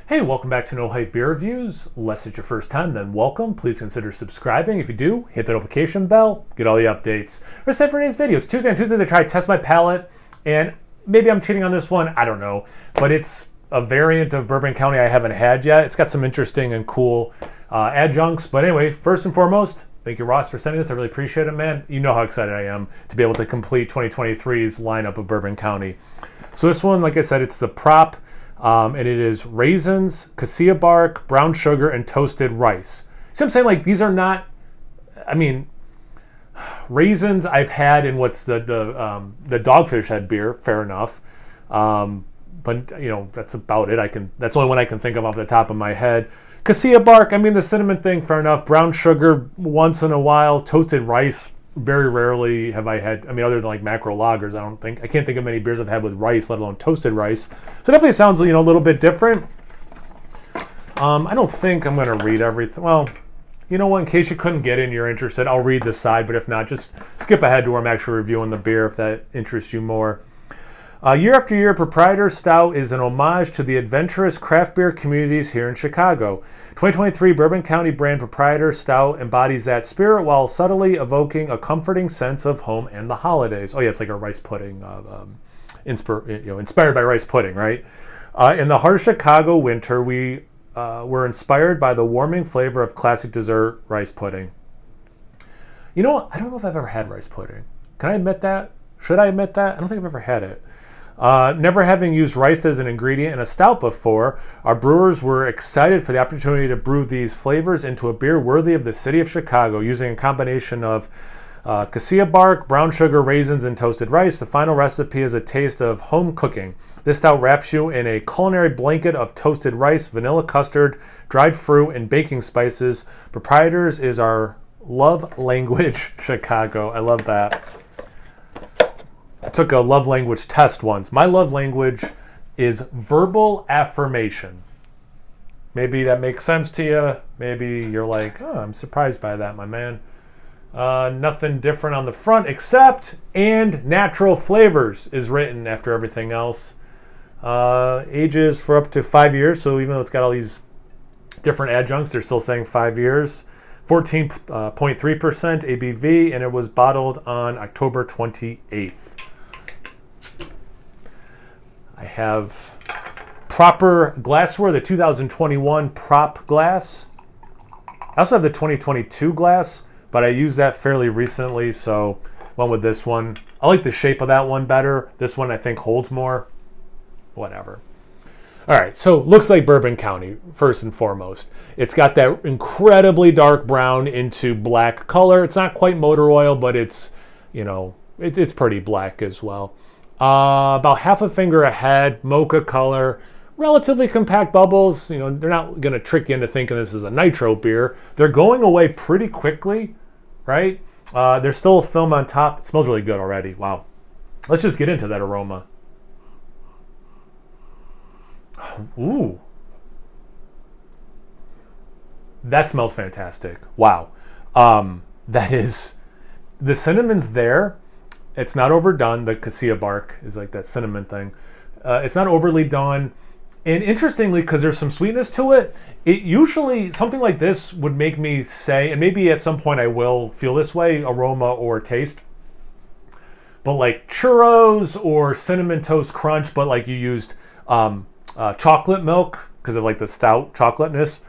Hey, welcome back to No Hype Beer Reviews. Unless it's your first time, then welcome. Please consider subscribing. If you do, hit the notification bell, get all the updates. We're set for today's video. It's Tuesday. On Tuesdays, I try to test my palate, and maybe I'm cheating on this one. I don't know. But it's a variant of Bourbon County I haven't had yet. It's got some interesting and cool adjuncts. But anyway, first and foremost, thank you, Ross, for sending this. I really appreciate it, man. You know how excited I am to be able to complete 2023's lineup of Bourbon County. So this one, like I said, it's the Prop. And it is raisins, cassia bark, brown sugar, and toasted rice. See what I'm saying? Like, these are not, raisins I've had in what's the Dogfish Head beer, fair enough. But, you know, that's about it. That's the only one I can think of off the top of my head. Cassia bark, the cinnamon thing, fair enough. Brown sugar, once in a while. Toasted rice, very rarely have I had, other than like macro lagers, I can't think of many beers I've had with rice, let alone toasted rice. So it definitely sounds, a little bit different. I don't think I'm going to read everything. Well, you know what, in case you couldn't get it and you're interested, I'll read the side, but if not, just skip ahead to where I'm actually reviewing the beer if that interests you more. Year after year, Proprietors Stout is an homage to the adventurous craft beer communities here in Chicago. 2023 Bourbon County brand Proprietors Stout embodies that spirit while subtly evoking a comforting sense of home and the holidays. Oh yeah, it's like a rice pudding, inspired by rice pudding, right? In the harsh Chicago winter, we were inspired by the warming flavor of classic dessert rice pudding. You know what? I don't know if I've ever had rice pudding. Can I admit that? Should I admit that? I don't think I've ever had it. Never having used rice as an ingredient in a stout before, our brewers were excited for the opportunity to brew these flavors into a beer worthy of the city of Chicago using a combination of cassia bark, brown sugar, raisins, and toasted rice. The final recipe is a taste of home cooking. This stout wraps you in a culinary blanket of toasted rice, vanilla custard, dried fruit, and baking spices. Proprietors is our love language, Chicago. I love that. I took a love language test once. My love language is verbal affirmation. Maybe that makes sense to you. Maybe you're like, oh, I'm surprised by that, my man. Nothing different on the front except and natural flavors is written after everything else. Ages for up to 5 years. So even though it's got all these different adjuncts, they're still saying 5 years. 14.3% ABV, and it was bottled on October 28th. I have proper glassware, the 2021 prop glass. I also have the 2022 glass, but I used that fairly recently, so went with this one. I like the shape of that one better. This one I think holds more. Whatever. All right, so looks like Bourbon County, first and foremost. It's got that incredibly dark brown into black color. It's not quite motor oil, but it's, it's pretty black as well. About half a finger ahead, mocha color, relatively compact bubbles. They're not going to trick you into thinking this is a nitro beer. They're going away pretty quickly, right? There's still a film on top. It smells really good already. Wow. Let's just get into that aroma. Ooh. That smells fantastic. Wow. That is, the cinnamon's there. It's not overdone. The cassia bark is like that cinnamon thing. It's not overly done. And interestingly, because there's some sweetness to it, it usually, something like this would make me say, and maybe at some point I will feel this way, aroma or taste, but like churros or cinnamon toast crunch, but like you used chocolate milk because of like the stout chocolateness,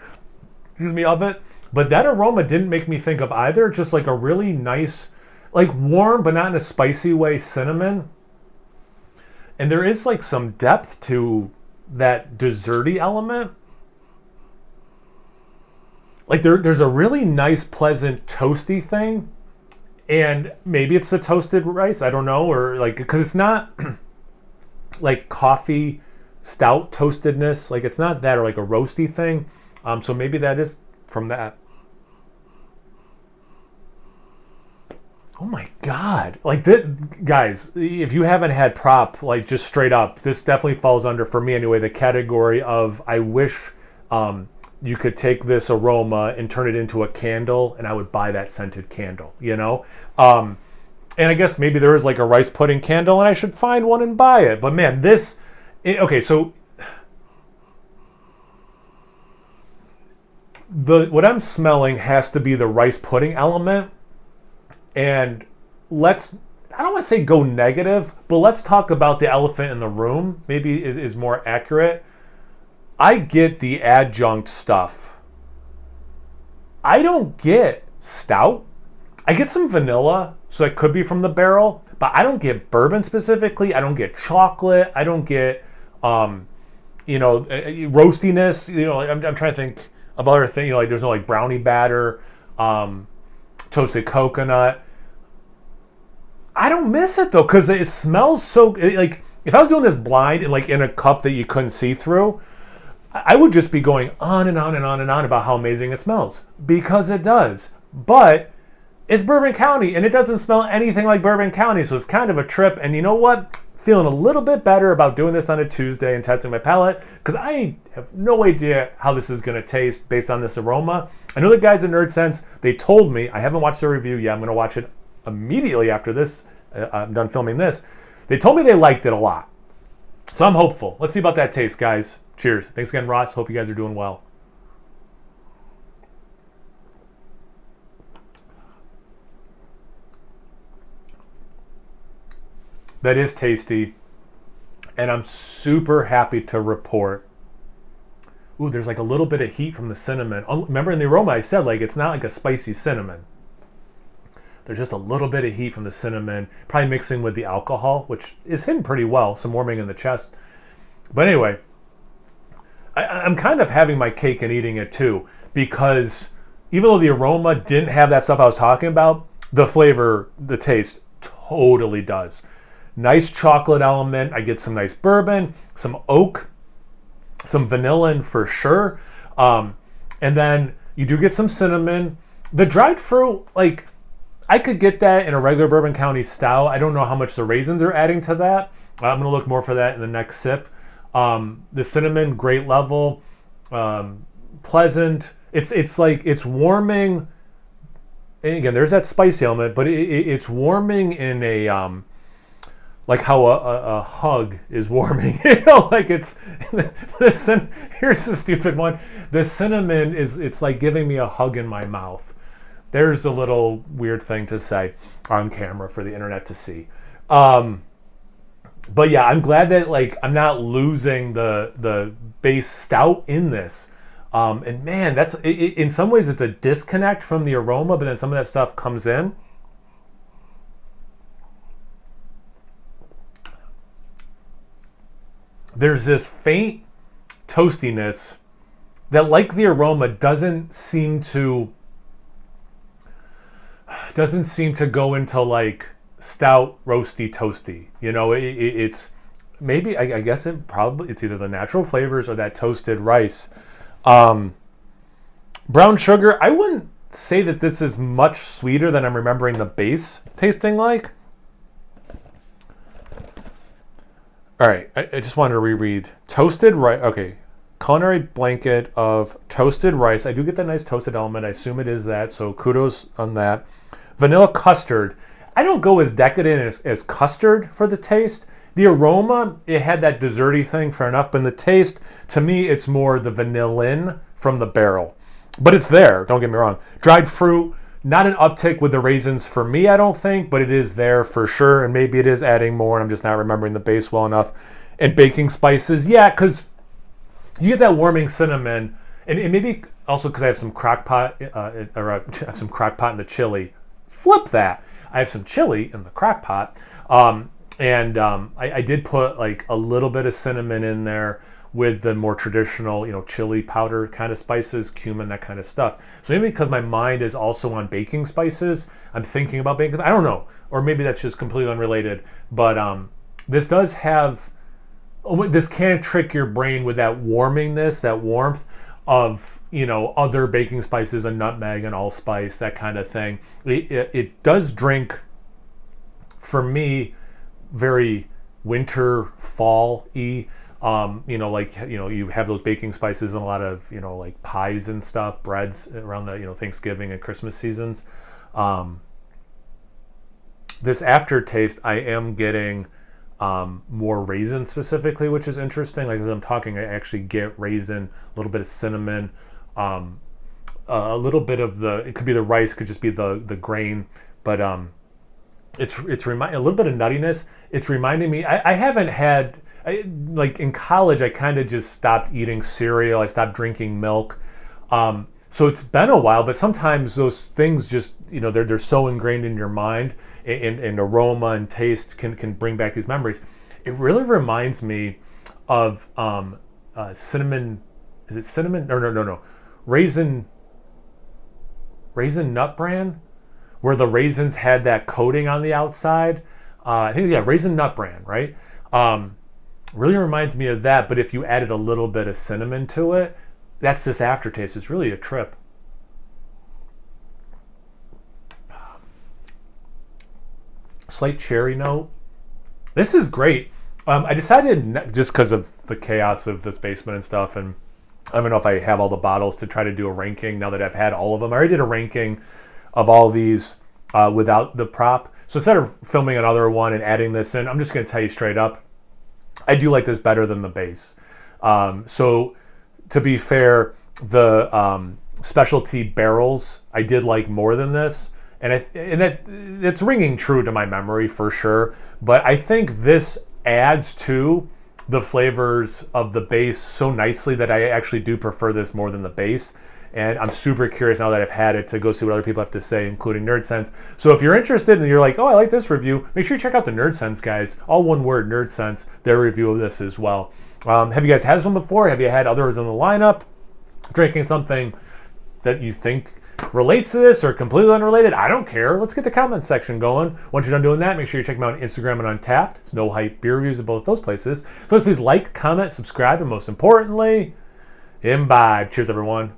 of it. But that aroma didn't make me think of either. Just like a really nice, like warm, but not in a spicy way, cinnamon. And there is like some depth to that desserty element. Like there's a really nice, pleasant, toasty thing. And maybe it's the toasted rice, I don't know, or like, because it's not like coffee stout toastedness. Like it's not that, or like a roasty thing. So maybe that is from that. Oh my God. Like this, guys, if you haven't had prop, like just straight up, this definitely falls under, for me anyway, the category of I wish you could take this aroma and turn it into a candle, and I would buy that scented candle, And I guess maybe there is like a rice pudding candle and I should find one and buy it. But man, okay, so what I'm smelling has to be the rice pudding element. And I don't want to say go negative, but let's talk about the elephant in the room, maybe is more accurate. I get the adjunct stuff. I don't get stout. I get some vanilla, so it could be from the barrel, but I don't get bourbon specifically. I don't get chocolate. I don't get, roastiness. I'm trying to think of other things. Like there's no like brownie batter, toasted coconut. I don't miss it though, because it smells so like if I was doing this blind and like in a cup that you couldn't see through, I would just be going on and on and on and on about how amazing it smells, because it does. But it's Bourbon County and it doesn't smell anything like Bourbon County, so it's kind of a trip. And you know what? Feeling a little bit better about doing this on a Tuesday and testing my palate, because I have no idea how this is going to taste based on this aroma. I know the guys at Nerd Sense, they told me, I haven't watched the review yet, I'm going to watch it immediately after this, I'm done filming this. They told me they liked it a lot. So I'm hopeful. Let's see about that taste, guys. Cheers. Thanks again, Ross. Hope you guys are doing well. That is tasty. And I'm super happy to report. Ooh, there's like a little bit of heat from the cinnamon. Oh, remember in the aroma I said like it's not like a spicy cinnamon. There's just a little bit of heat from the cinnamon, probably mixing with the alcohol, which is hidden pretty well, some warming in the chest. But anyway, I'm kind of having my cake and eating it too, because even though the aroma didn't have that stuff I was talking about, the flavor, the taste totally does. Nice chocolate element. I get some nice bourbon, some oak, some vanilla for sure. And then you do get some cinnamon. The dried fruit, like, I could get that in a regular Bourbon County stout. I don't know how much the raisins are adding to that. I'm going to look more for that in the next sip. The cinnamon, great level. Pleasant. It's like, it's warming. And again, there's that spicy element, but it's warming in a, like how a hug is warming. Like it's, here's the stupid one. The cinnamon it's like giving me a hug in my mouth. There's a little weird thing to say on camera for the internet to see. But yeah, I'm glad that like I'm not losing the base stout in this. And man, that's in some ways it's a disconnect from the aroma, but then some of that stuff comes in. There's this faint toastiness that, like the aroma, doesn't seem to go into like stout roasty toasty. It's maybe I guess it's either the natural flavors or that toasted rice. Brown sugar, I wouldn't say that this is much sweeter than I'm remembering the base tasting like. All right, I just wanted to reread toasted rice. Okay, culinary blanket of toasted rice. I do get that nice toasted element. I assume it is that, so kudos on that. Vanilla custard. I don't go as decadent as custard for the taste. The aroma, it had that desserty thing, fair enough, but in the taste, to me, it's more the vanillin from the barrel. But it's there, don't get me wrong. Dried fruit, not an uptick with the raisins for me, I don't think, but it is there for sure, and maybe it is adding more, and I'm just not remembering the base well enough. And baking spices, yeah, because you get that warming cinnamon, and maybe also because I have some crock pot, I have some crock pot in the chili. Flip that. I have some chili in the crock pot, and I did put like a little bit of cinnamon in there with the more traditional, chili powder kind of spices, cumin, that kind of stuff. So maybe because my mind is also on baking spices, I'm thinking about baking. I don't know, or maybe that's just completely unrelated. But this does have, this can trick your brain with that warmingness, that warmth of other baking spices, and nutmeg and allspice, that kind of thing. It does drink, for me, very winter, fall-y. You have those baking spices in a lot of, like pies and stuff, breads around the, Thanksgiving and Christmas seasons. This aftertaste, I am getting more raisin specifically, which is interesting. Like as I'm talking, I actually get raisin, a little bit of cinnamon. a little bit of it could be the rice, could just be the grain, but it's a little bit of nuttiness. It's reminding me, I haven't had, like in college, I kind of just stopped eating cereal. I stopped drinking milk. So it's been a while, but sometimes those things just, they're so ingrained in your mind, and aroma and taste can bring back these memories. It really reminds me of cinnamon. Is it cinnamon? No. Raisin Nut Bran, where the raisins had that coating on the outside. I think, yeah, Raisin Nut Bran, right? Really reminds me of that, but if you added a little bit of cinnamon to it, that's this aftertaste. It's really a trip. Slight cherry note. This is great. I decided, just because of the chaos of this basement and stuff, and I don't know if I have all the bottles, to try to do a ranking now that I've had all of them. I already did a ranking of all these without the prop. So instead of filming another one and adding this in, I'm just going to tell you straight up, I do like this better than the base. So to be fair, the specialty barrels I did like more than this. And that's ringing true to my memory for sure. But I think this adds to the flavors of the base so nicely that I actually do prefer this more than the base. And I'm super curious now that I've had it to go see what other people have to say, including Nerd Sense. So if you're interested and you're like, oh, I like this review, make sure you check out the Nerd Sense guys. All one word, Nerd Sense, their review of this as well. Have you guys had this one before? Have you had others in the lineup? Drinking something that you think relates to this or completely unrelated? I don't care. Let's get the comment section going. Once you're done doing that, make sure you check me out on Instagram and Untapped. It's No Hype Beer Reviews at both those places. So please like, comment, subscribe, and most importantly, imbibe. Cheers, everyone.